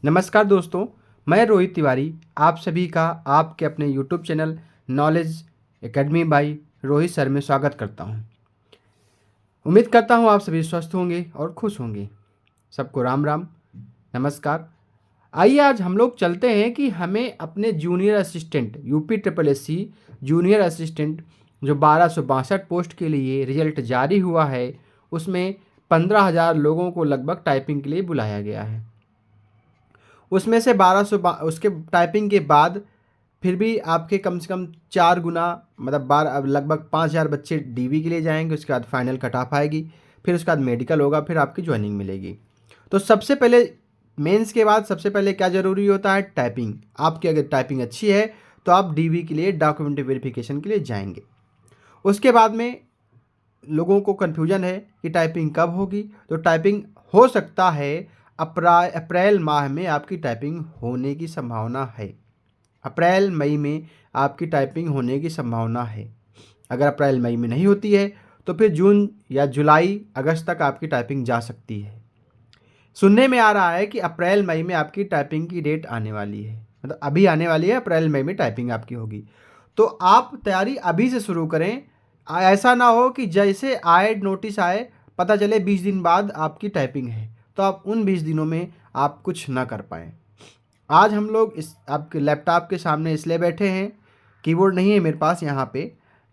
नमस्कार दोस्तों, मैं रोहित तिवारी आप सभी का आपके अपने YouTube channel knowledge academy by Rohit sir में स्वागत करता हूं। उम्मीद करता हूं आप सभी स्वस्थ होंगे और खुश होंगे। सबको राम राम, नमस्कार। आइए आज हम लोग चलते हैं कि हमें अपने junior assistant UP triple S C junior assistant जो 1262 पोस्ट के लिए रिजल्ट जारी हुआ है, उसमें 15,000 लोगों को लगभग टाइपिंग के लिए बुलाया गया है। उसमें से 1200 उसके टाइपिंग के बाद फिर भी आपके कम से कम 4 गुना मतलब अब लगभग 5,000 बच्चे डीवी के लिए जाएंगे। उसके बाद फाइनल कट ऑफ आएगी, फिर उसके बाद मेडिकल होगा, फिर आपकी ज्वाइनिंग मिलेगी। तो सबसे पहले मेंस के बाद सबसे पहले क्या ज़रूरी होता है? टाइपिंग। आपकी अगर टाइपिंग अच्छी है तो आप डीवी के लिए डॉक्यूमेंट वेरिफिकेशन के लिए जाएंगे। उसके बाद में लोगों को कन्फ्यूजन है कि टाइपिंग कब होगी। तो टाइपिंग हो सकता है अप्रैल माह में आपकी टाइपिंग होने की संभावना है। अप्रैल मई में आपकी टाइपिंग होने की संभावना है। अगर अप्रैल मई में नहीं होती है तो फिर जून या जुलाई अगस्त तक आपकी टाइपिंग जा सकती है। सुनने में आ रहा है कि अप्रैल मई में आपकी टाइपिंग की डेट आने वाली है, मतलब अभी आने वाली है। अप्रैल मई में टाइपिंग आपकी होगी, तो आप तैयारी अभी से शुरू करें। ऐसा ना हो कि जैसे आए नोटिस आए पता चले 20 दिन बाद आपकी टाइपिंग है, तो आप उन 20 दिनों में आप कुछ ना कर पाएँ। आज हम लोग इस आपके लैपटॉप के सामने इसलिए बैठे हैं, कीबोर्ड नहीं है मेरे पास यहाँ पे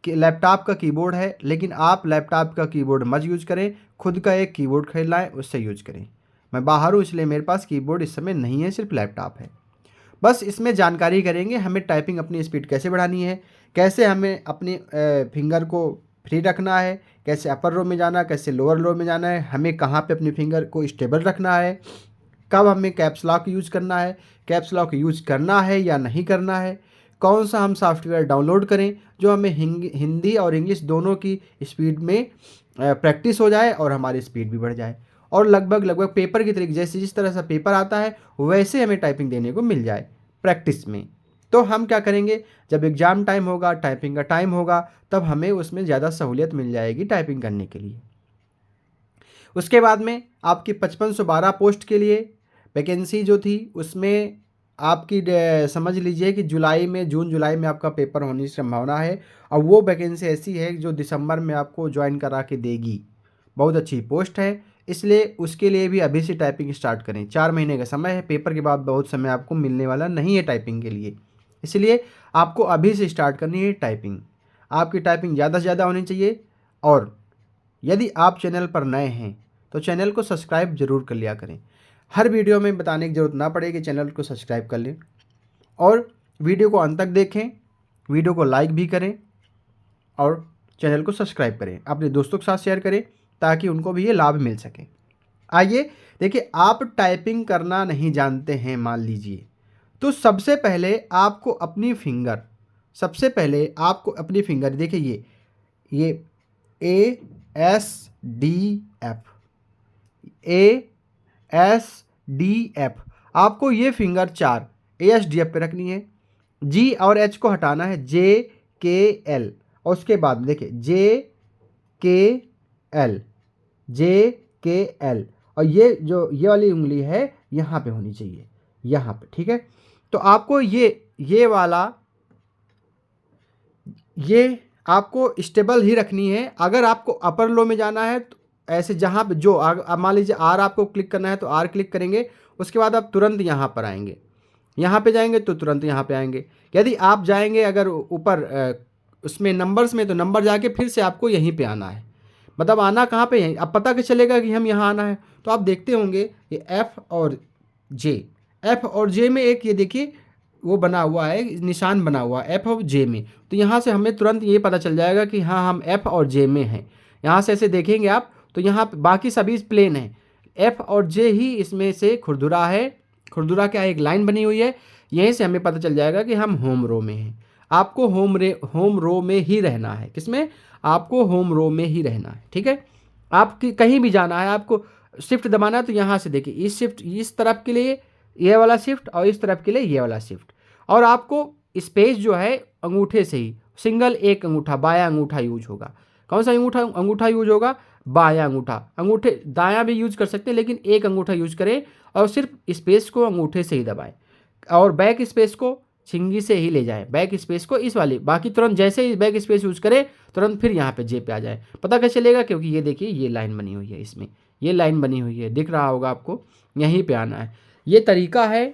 कि लैपटॉप का कीबोर्ड है, लेकिन आप लैपटॉप का कीबोर्ड मत यूज़ करें, खुद का एक कीबोर्ड खरीद लाएँ, उससे यूज़ करें। मैं बाहर हूँ इसलिए मेरे पास कीबोर्ड इस समय नहीं है, सिर्फ लैपटॉप है। बस इसमें जानकारी करेंगे हमें टाइपिंग अपनी स्पीड कैसे बढ़ानी है, कैसे हमें अपनी फिंगर को फ्री रखना है, कैसे अपर रो में जाना, कैसे लोअर रो में जाना है, हमें कहाँ पे अपनी फिंगर को स्टेबल रखना है, कब हमें कैप्स लॉक यूज़ करना है, कैप्स लॉक यूज़ करना है या नहीं करना है, कौन सा हम सॉफ्टवेयर डाउनलोड करें जो हमें हिंदी और इंग्लिश दोनों की स्पीड में प्रैक्टिस हो जाए और हमारी स्पीड भी बढ़ जाए, और लगभग पेपर की तरीके जैसे जिस तरह से पेपर आता है वैसे हमें टाइपिंग देने को मिल जाए प्रैक्टिस में। तो हम क्या करेंगे, जब एग्ज़ाम टाइम होगा, टाइपिंग का टाइम होगा, तब हमें उसमें ज़्यादा सहूलियत मिल जाएगी टाइपिंग करने के लिए। उसके बाद में आपकी 5512 पोस्ट के लिए वैकेंसी जो थी उसमें आपकी समझ लीजिए कि जून जुलाई में आपका पेपर होने की संभावना है, और वो वैकेंसी ऐसी है जो दिसंबर में आपको ज्वाइन करा के देगी। बहुत अच्छी पोस्ट है, इसलिए उसके लिए भी अभी से टाइपिंग स्टार्ट करें। 4 महीने का समय है, पेपर के बाद बहुत समय आपको मिलने वाला नहीं है टाइपिंग के लिए, इसलिए आपको अभी से स्टार्ट करनी है टाइपिंग। आपकी टाइपिंग ज़्यादा से ज़्यादा होनी चाहिए। और यदि आप चैनल पर नए हैं तो चैनल को सब्सक्राइब जरूर कर लिया करें। हर वीडियो में बताने की ज़रूरत ना पड़े कि चैनल को सब्सक्राइब कर लें, और वीडियो को अंत तक देखें, वीडियो को लाइक भी करें और चैनल को सब्सक्राइब करें, अपने दोस्तों के साथ शेयर करें ताकि उनको भी ये लाभ मिल सके। आइए देखिए, आप टाइपिंग करना नहीं जानते हैं मान लीजिए, तो सबसे पहले आपको अपनी फिंगर देखिए, ये ASDF ASDF आपको ये फिंगर 4 ASDF पे रखनी है। G और H को हटाना है, JKL, और उसके बाद में देखिए JKL, और ये वाली उंगली है यहाँ पे होनी चाहिए, यहाँ पे, ठीक है। तो आपको ये वाला ये आपको स्टेबल ही रखनी है। अगर आपको अपर लो में जाना है तो ऐसे जहाँ पे जो अब मान लीजिए आर आपको क्लिक करना है तो आर क्लिक करेंगे, उसके बाद आप तुरंत यहाँ पर आएंगे, यहाँ पे जाएंगे तो तुरंत यहाँ पे आएंगे। यदि आप जाएंगे अगर ऊपर उसमें नंबर्स में, तो नंबर जाके फिर से आपको यहीं पे आना है। मतलब आना कहाँ पे है, अब पता कैसे चलेगा कि हम यहाँ आना है? तो आप देखते होंगे ये एफ और जे में एक ये देखिए वो बना हुआ है, निशान बना हुआ है एफ और जे में, तो यहाँ से हमें तुरंत ये पता चल जाएगा कि हाँ हम एफ और जे में हैं। यहाँ से ऐसे देखेंगे आप तो यहाँ बाकी सभी प्लेन है, एफ और जे ही इसमें से खुरदुरा है। खुरदुरा क्या है, एक लाइन बनी हुई है, यहीं से हमें पता चल जाएगा कि हम होम रो में हैं। आपको होम रो में ही रहना है। किसमें? आपको होम रो में ही रहना है, ठीक है। आपकी कहीं भी जाना है, आपको शिफ्ट दबाना है, तो यहाँ से देखिए इस तरफ के लिए ये वाला शिफ्ट और इस तरफ के लिए ये वाला शिफ्ट, और आपको स्पेस जो है अंगूठे से ही सिंगल एक अंगूठा बायां अंगूठा यूज होगा। कौन सा अंगूठा यूज होगा? बायां अंगूठा, अंगूठे दायां भी यूज कर सकते हैं लेकिन एक अंगूठा यूज करें और सिर्फ स्पेस को अंगूठे से ही दबाएं और बैक स्पेस को छिंगी से ही ले जाएं, बैक स्पेस को इस वाली, बाकी तुरंत जैसे ही बैक स्पेस यूज करें तुरंत फिर यहाँ पे जे पे आ जाए। पता कैसे चलेगा? क्योंकि ये देखिए ये लाइन बनी हुई है, इसमें ये लाइन बनी हुई है, दिख रहा होगा आपको, यहीं पे आना है। ये तरीका है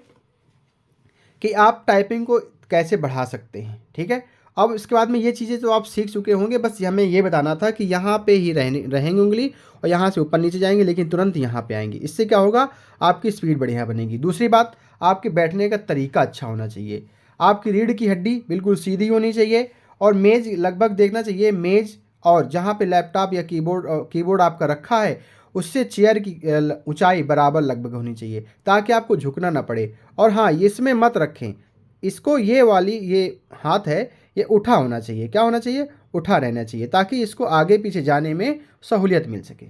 कि आप टाइपिंग को कैसे बढ़ा सकते हैं। ठीक है, अब इसके बाद में ये चीज़ें तो आप सीख चुके होंगे, बस हमें ये बताना था कि यहाँ पे ही रहेंगी उंगली और यहाँ से ऊपर नीचे जाएंगे लेकिन तुरंत यहाँ पे आएंगी। इससे क्या होगा? आपकी स्पीड बढ़िया बनेगी। दूसरी बात, आपके बैठने का तरीका अच्छा होना चाहिए, आपकी रीढ़ की हड्डी बिल्कुल सीधी होनी चाहिए और मेज़ लगभग देखना चाहिए, मेज़ और जहाँ पे लैपटॉप या कीबोर्ड आपका रखा है उससे चेयर की ऊंचाई बराबर लगभग होनी चाहिए ताकि आपको झुकना ना पड़े। और हाँ, इसमें मत रखें इसको, ये वाली ये हाथ है ये उठा होना चाहिए। क्या होना चाहिए? उठा रहना चाहिए ताकि इसको आगे पीछे जाने में सहूलियत मिल सके।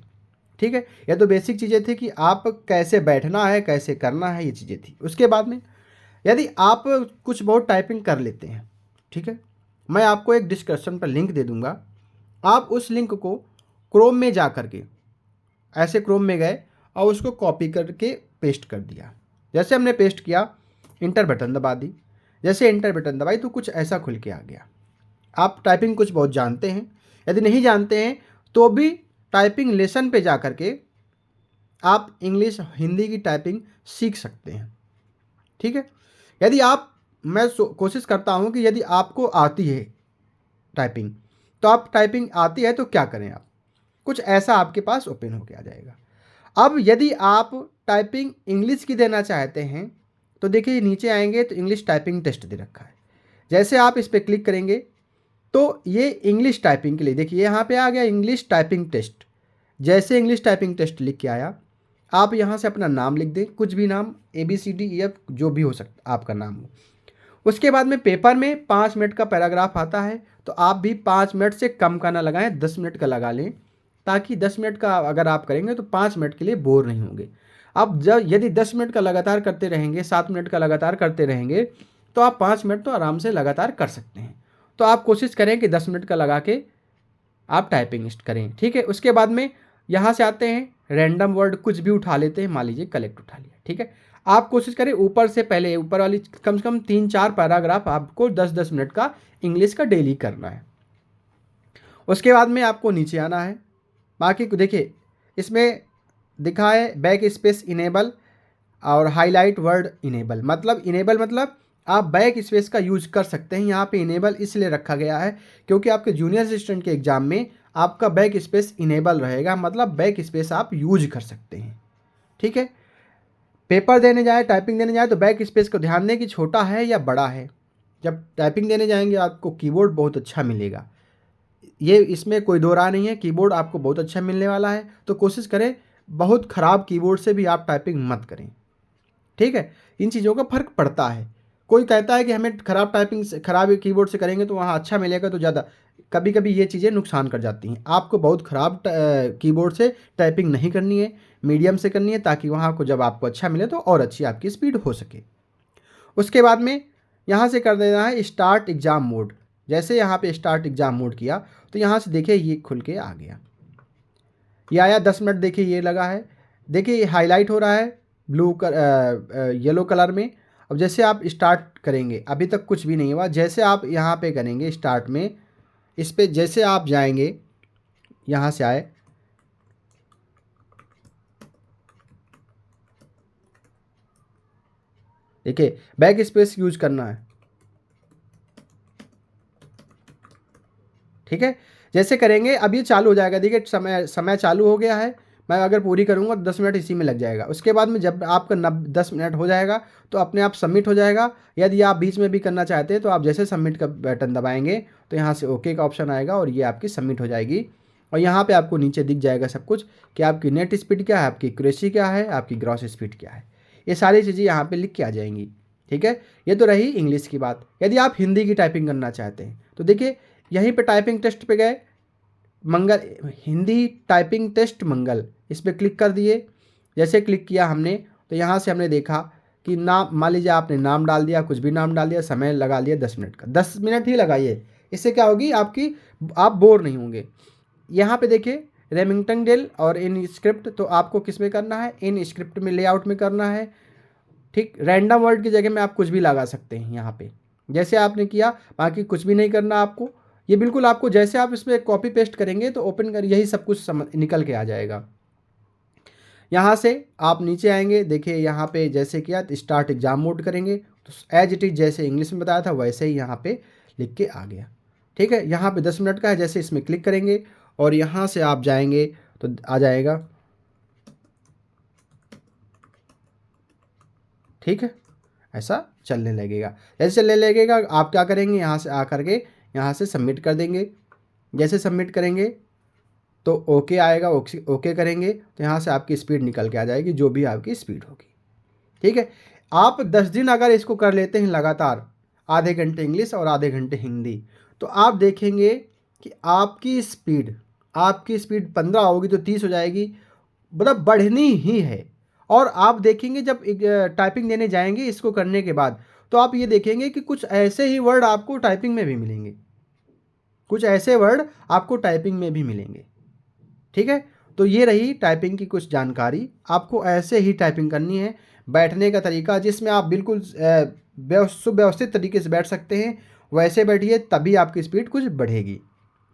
ठीक है, ये तो बेसिक चीज़ें थी कि आप कैसे बैठना है, कैसे करना है, ये चीज़ें थी। उसके बाद में यदि आप कुछ बहुत टाइपिंग कर लेते हैं, ठीक है, मैं आपको एक डिस्क्रिप्शन पर लिंक दे दूंगा, आप उस लिंक को क्रोम में जा करके ऐसे क्रोम में गए और उसको कॉपी करके पेस्ट कर दिया। जैसे हमने पेस्ट किया, इंटर बटन दबा दी, जैसे इंटर बटन दबाई तो कुछ ऐसा खुल के आ गया। आप टाइपिंग कुछ बहुत जानते हैं, यदि नहीं जानते हैं तो भी टाइपिंग लेसन पे जा करके आप इंग्लिश हिंदी की टाइपिंग सीख सकते हैं। ठीक है, यदि आप मैं कोशिश करता हूं कि यदि आपको आती है टाइपिंग तो आप टाइपिंग आती है तो क्या करें, आप कुछ ऐसा आपके पास ओपन होके आ जाएगा। अब यदि आप टाइपिंग इंग्लिश की देना चाहते हैं तो देखिए नीचे आएंगे तो इंग्लिश टाइपिंग टेस्ट दे रखा है। जैसे आप इस पर क्लिक करेंगे तो ये इंग्लिश टाइपिंग के लिए देखिए यहाँ पे आ गया इंग्लिश टाइपिंग टेस्ट। जैसे इंग्लिश टाइपिंग टेस्ट लिख के आया, आप यहाँ से अपना नाम लिख दें, कुछ भी नाम, ABCDEF जो भी हो सकता आपका नाम हो। उसके बाद में पेपर में 5 मिनट का पैराग्राफ आता है तो आप भी 5 मिनट से कम का ना लगाएं, 10 मिनट का लगा लें ताकि 10 मिनट का अगर आप करेंगे तो 5 मिनट के लिए बोर नहीं होंगे। अब जब यदि 10 मिनट का लगातार करते रहेंगे, 7 मिनट का लगातार करते रहेंगे तो आप 5 मिनट तो आराम से लगातार कर सकते हैं। तो आप कोशिश करें कि 10 मिनट का लगा के आप टाइपिंग करें। ठीक है, उसके बाद में यहाँ से आते हैं, रैंडम वर्ड कुछ भी उठा लेते हैं, मान लीजिए कलेक्ट उठा लिया। ठीक है, आप कोशिश करें ऊपर से पहले ऊपर वाली कम से कम 3-4 पैराग्राफ आपको 10-10 मिनट का इंग्लिश का डेली करना है। उसके बाद में आपको नीचे आना है, बाकी देखिए इसमें दिखा है बैक स्पेस इनेबल और हाईलाइट वर्ड इनेबल। मतलब इनेबल मतलब आप बैक स्पेस का यूज कर सकते हैं। यहाँ पे इनेबल इसलिए रखा गया है क्योंकि आपके जूनियर असिस्टेंट के एग्जाम में आपका बैक स्पेस इनेबल रहेगा, मतलब बैक स्पेस आप यूज कर सकते हैं। ठीक है, पेपर देने जाए, टाइपिंग देने जाए तो बैक स्पेस को ध्यान दें कि छोटा है या बड़ा है। जब टाइपिंग देने जाएंगे आपको कीबोर्ड बहुत अच्छा मिलेगा, ये इसमें कोई दो राय नहीं है, कीबोर्ड आपको बहुत अच्छा मिलने वाला है। तो कोशिश करें बहुत ख़राब कीबोर्ड से भी आप टाइपिंग मत करें। ठीक है, इन चीज़ों का फ़र्क पड़ता है। कोई कहता है कि हमें ख़राब टाइपिंग से, ख़राब कीबोर्ड से करेंगे तो वहाँ अच्छा मिलेगा, तो ज़्यादा कभी कभी ये चीज़ें नुकसान कर जाती हैं। आपको बहुत ख़राब कीबोर्ड से टाइपिंग नहीं करनी है, मीडियम से करनी है ताकि वहाँ को जब आपको अच्छा मिले तो और अच्छी आपकी स्पीड हो सके। उसके बाद में यहाँ से कर देना है स्टार्ट एग्ज़ाम मोड। जैसे यहाँ पे स्टार्ट एग्ज़ाम मोड किया तो यहाँ से देखिए ये खुल के आ गया, ये आया 10 मिनट। देखिए ये लगा है, देखिए ये हाईलाइट हो रहा है येलो कलर में। अब जैसे आप स्टार्ट करेंगे, अभी तक कुछ भी नहीं हुआ, जैसे आप यहाँ पे करेंगे स्टार्ट में, इस पे जैसे आप जाएंगे, यहाँ से आए, देखिए बैक स्पेस यूज करना है। ठीक है, जैसे करेंगे अब ये चालू हो जाएगा। देखिए समय चालू हो गया है, मैं अगर पूरी करूँगा तो 10 मिनट इसी में लग जाएगा। उसके बाद में जब आपका 10 मिनट हो जाएगा तो अपने आप सबमिट हो जाएगा। यदि आप बीच में भी करना चाहते हैं तो आप जैसे सबमिट का बटन दबाएंगे तो यहाँ से ओके का ऑप्शन आएगा और ये आपकी सबमिट हो जाएगी। और यहाँ पे आपको नीचे दिख जाएगा सब कुछ कि आपकी नेट स्पीड क्या है, आपकी एक्यूरेसी क्या है, आपकी ग्रॉस स्पीड क्या है, ये सारी चीज़ें यहाँ पर लिख के आ जाएंगी। ठीक है, ये तो रही इंग्लिश की बात। यदि आप हिंदी की टाइपिंग करना चाहते हैं तो देखिए यहीं पे टाइपिंग टेस्ट पे गए, मंगल, हिंदी टाइपिंग टेस्ट मंगल, इस पर क्लिक कर दिए। जैसे क्लिक किया हमने तो यहाँ से हमने देखा कि नाम, मान लीजिए आपने नाम डाल दिया, कुछ भी नाम डाल दिया, समय लगा लिया 10 मिनट का, 10 मिनट ही लगाइए। इससे क्या होगी आपकी, आप बोर नहीं होंगे। यहाँ पे देखिए रेमिंगटन डेल और इन स्क्रिप्ट, तो आपको किस में करना है, इन स्क्रिप्ट में लेआउट में करना है। ठीक, रैंडम वर्ड की जगह में आप कुछ भी लगा सकते हैं यहाँ पे, जैसे आपने किया, बाकी कुछ भी नहीं करना आपको। ये बिल्कुल आपको जैसे आप इसमें कॉपी पेस्ट करेंगे तो ओपन कर यही सब कुछ निकल के आ जाएगा। यहाँ से आप नीचे आएंगे, देखिए यहाँ पे जैसे किया स्टार्ट एग्जाम मोड करेंगे तो एज इट इज जैसे इंग्लिश में बताया था वैसे ही यहाँ पे लिख के आ गया। ठीक है, यहाँ पे 10 मिनट का है, जैसे इसमें क्लिक करेंगे और यहाँ से आप जाएंगे तो आ जाएगा। ठीक है, ऐसा चलने लगेगा। जैसे चलने लगेगा आप क्या करेंगे, यहाँ से आकर के यहाँ से सबमिट कर देंगे। जैसे सबमिट करेंगे तो ओके आएगा, ओके करेंगे तो यहाँ से आपकी स्पीड निकल के आ जाएगी, जो भी आपकी स्पीड होगी। ठीक है, आप 10 दिन अगर इसको कर लेते हैं लगातार, आधे घंटे इंग्लिश और आधे घंटे हिंदी, तो आप देखेंगे कि आपकी स्पीड 15 होगी तो 30 हो जाएगी, मतलब बढ़नी ही है। और आप देखेंगे जब टाइपिंग देने जाएंगे इसको करने के बाद, तो आप ये देखेंगे कि कुछ ऐसे ही वर्ड आपको टाइपिंग में भी मिलेंगे, कुछ ऐसे वर्ड आपको टाइपिंग में भी मिलेंगे। ठीक है, तो ये रही टाइपिंग की कुछ जानकारी। आपको ऐसे ही टाइपिंग करनी है, बैठने का तरीका जिसमें आप बिल्कुल सुव्यवस्थित तरीके से बैठ सकते हैं, वैसे बैठिए, तभी आपकी स्पीड कुछ बढ़ेगी।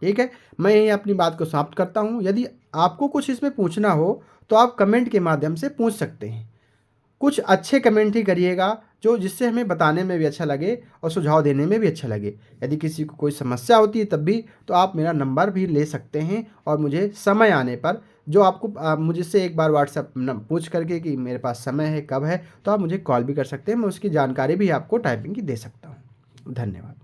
ठीक है, मैं यही अपनी बात को समाप्त करता हूँ। यदि आपको कुछ इसमें पूछना हो तो आप कमेंट के माध्यम से पूछ सकते हैं। कुछ अच्छे कमेंट ही करिएगा जो जिससे हमें बताने में भी अच्छा लगे और सुझाव देने में भी अच्छा लगे। यदि किसी को कोई समस्या होती है तब भी तो आप मेरा नंबर भी ले सकते हैं और मुझे समय आने पर जो आपको मुझसे एक बार व्हाट्सएप पूछ करके कि मेरे पास समय है कब है, तो आप मुझे कॉल भी कर सकते हैं, मैं उसकी जानकारी भी आपको टाइपिंग की दे सकता हूँ। धन्यवाद।